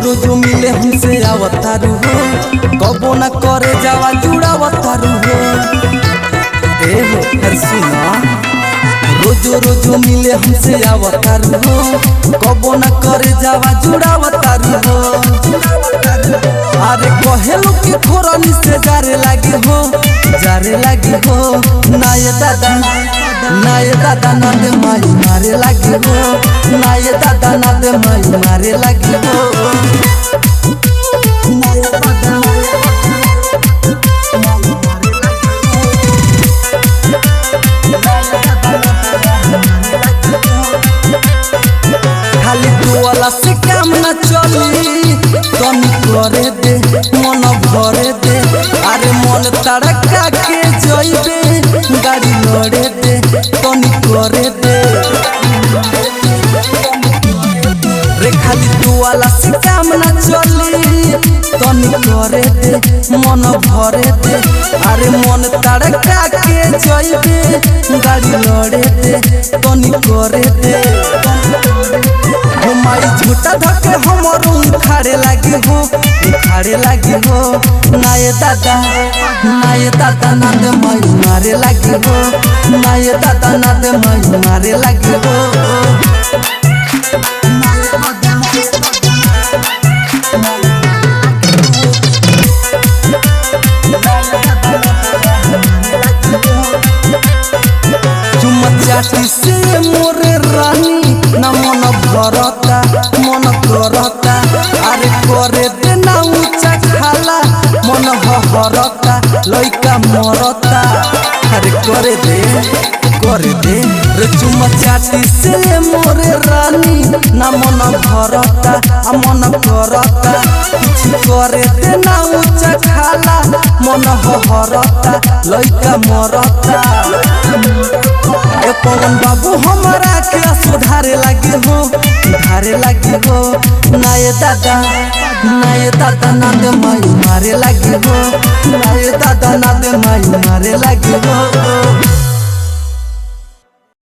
रोज मिले हमसे आवतारू हो, कबो न करे जावा जुड़ावतारू हो। ए हो हर सुना, रोज मिले हमसे आवतारू हो, कबो न करे जावा जुड़ावतारू हो। अरे कहेलू कि खोरनी से जारे लागे हो, जारे लागे हो। नाये दादा ना दे माई मारे लागे हो, नाये दादा ना दे माई मारे लागे हो। खाली दुआला से काम न चली, तनी करे दे मन भरे दे। अरे मन तड़का के जइबे, गाड़ी लड़े दे तनी करे दे। रे खाली दुआला से काम न चली, तनी करे दे मन भरे दे। अरे मन तड़का के जइबे, गाड़ी लड़े दे तनी करे दे। माई झूठा धके हमरो उखाड़े लागी हो, उखाड़े लागी हो। नाये दादा ना दे माई मारे लागी हो, नाये दादा ना दे माई मारे लागी हो। चाटी से मोरे रानी ना मन भरता, मन करता। अरे करे दे ना ऊंचा खाला, मन हरता लइका मरता। अरे करे दे रे चुम्मा चाटी से मोरे रानी ना मन भरता, मन करता। कुछ करे दे ना ऊंचा खाला, मन हरता लइका मरता। ए पवन बाबू हमारा के सुधारे लगे हो, सुधारे लगे हो। नाये दादा ना दे माई मारे लगे हो, नाये दादा ना दे माई मारे लगे हो।